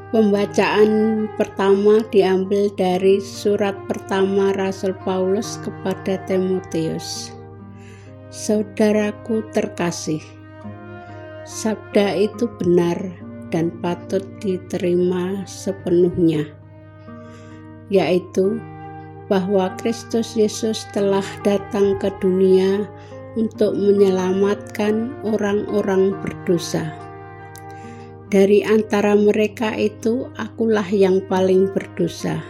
Pembacaan pertama diambil dari surat pertama Rasul Paulus kepada Timotius. Saudaraku terkasih, sabda itu benar dan patut diterima sepenuhnya, yaitu bahwa Kristus Yesus telah datang ke dunia untuk menyelamatkan orang-orang berdosa. Dari antara mereka itu, akulah yang paling berdosa.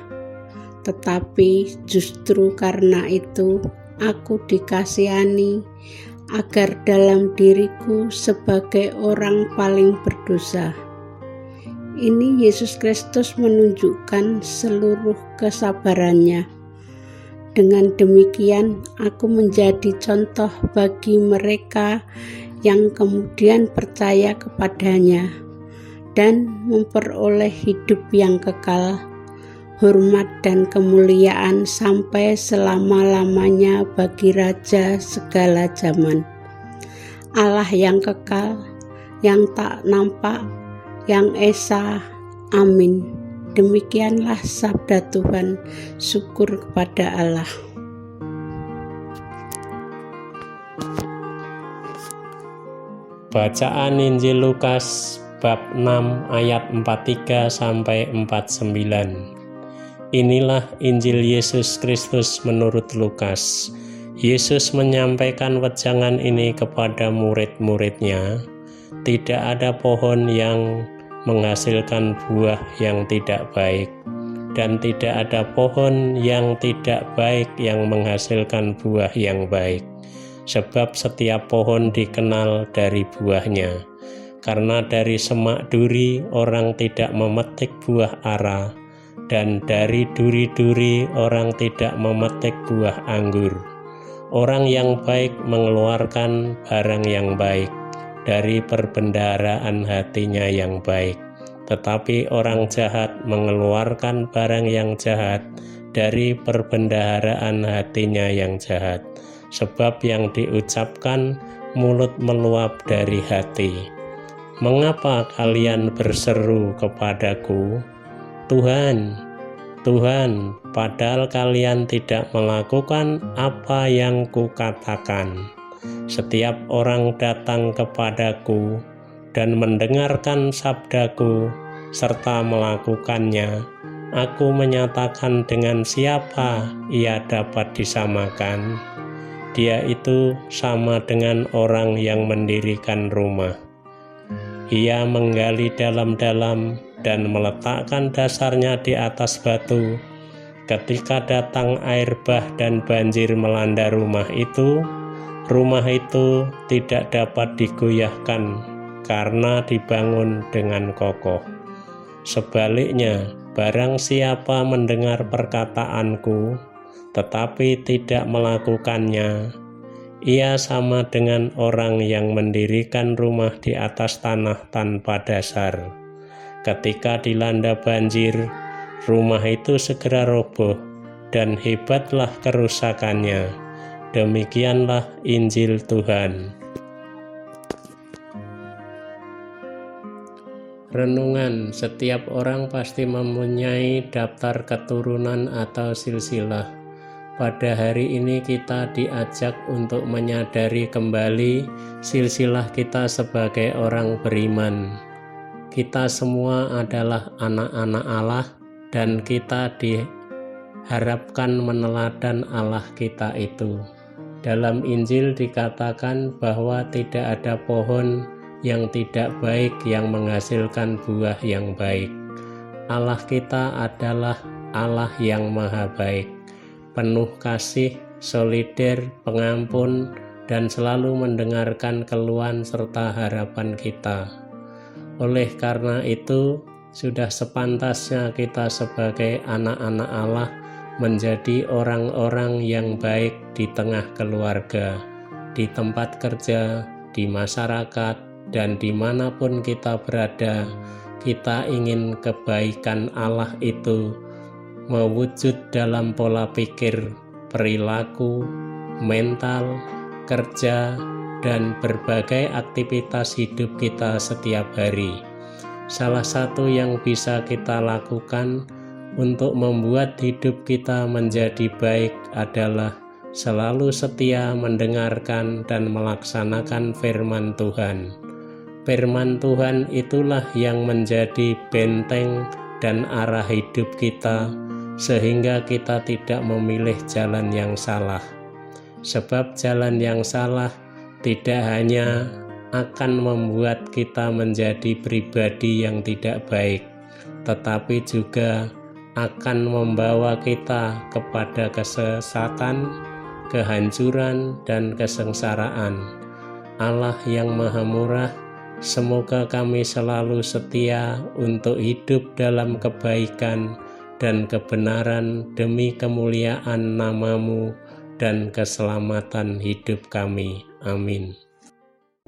Tetapi justru karena itu, aku dikasihani agar dalam diriku sebagai orang paling berdosa. Ini Yesus Kristus menunjukkan seluruh kesabarannya. Dengan demikian, aku menjadi contoh bagi mereka yang kemudian percaya kepadanya dan memperoleh hidup yang kekal, hormat dan kemuliaan sampai selama-lamanya bagi Raja segala zaman, Allah yang kekal, yang tak nampak, yang esa. Amin. Demikianlah sabda Tuhan. Syukur kepada Allah. Bacaan Injil Lukas bab 6 ayat 43 sampai 49. Inilah Injil Yesus Kristus menurut Lukas. Yesus menyampaikan wejangan ini kepada murid-muridnya. Tidak ada pohon yang menghasilkan buah yang tidak baik, dan tidak ada pohon yang tidak baik yang menghasilkan buah yang baik. Sebab setiap pohon dikenal dari buahnya. Karena dari semak duri orang tidak memetik buah ara, dan dari duri-duri orang tidak memetik buah anggur. Orang yang baik mengeluarkan barang yang baik dari perbendaharaan hatinya yang baik, tetapi orang jahat mengeluarkan barang yang jahat dari perbendaharaan hatinya yang jahat. Sebab yang diucapkan mulut meluap dari hati. Mengapa kalian berseru kepadaku, Tuhan, Tuhan, padahal kalian tidak melakukan apa yang kukatakan? Setiap orang datang kepadaku dan mendengarkan sabdaku serta melakukannya, aku menyatakan dengan siapa ia dapat disamakan. Dia itu sama dengan orang yang mendirikan rumah. Ia menggali dalam-dalam dan meletakkan dasarnya di atas batu. Ketika datang air bah dan banjir melanda rumah itu tidak dapat digoyahkan karena dibangun dengan kokoh. Sebaliknya, barang siapa mendengar perkataanku tetapi tidak melakukannya, ia sama dengan orang yang mendirikan rumah di atas tanah tanpa dasar. Ketika dilanda banjir, rumah itu segera roboh dan hebatlah kerusakannya. Demikianlah Injil Tuhan. Renungan: setiap orang pasti mempunyai daftar keturunan atau silsilah. Pada hari ini kita diajak untuk menyadari kembali silsilah kita sebagai orang beriman. Kita semua adalah anak-anak Allah dan kita diharapkan meneladan Allah kita itu. Dalam Injil dikatakan bahwa tidak ada pohon yang tidak baik yang menghasilkan buah yang baik. Allah kita adalah Allah yang maha baik, penuh kasih, solider, pengampun, dan selalu mendengarkan keluhan serta harapan kita. Oleh karena itu, sudah sepantasnya kita sebagai anak-anak Allah menjadi orang-orang yang baik di tengah keluarga, di tempat kerja, di masyarakat, dan dimanapun kita berada. Kita ingin kebaikan Allah itu mewujud dalam pola pikir, perilaku, mental, kerja, dan berbagai aktivitas hidup kita setiap hari. Salah satu yang bisa kita lakukan untuk membuat hidup kita menjadi baik adalah selalu setia mendengarkan dan melaksanakan firman Tuhan. Firman Tuhan itulah yang menjadi benteng dan arah hidup kita, sehingga kita tidak memilih jalan yang salah. Sebab jalan yang salah tidak hanya akan membuat kita menjadi pribadi yang tidak baik, tetapi juga akan membawa kita kepada kesesatan, kehancuran, dan kesengsaraan. Allah yang Maha Murah, semoga kami selalu setia untuk hidup dalam kebaikan dan kebenaran demi kemuliaan nama-Mu dan keselamatan hidup kami. Amin.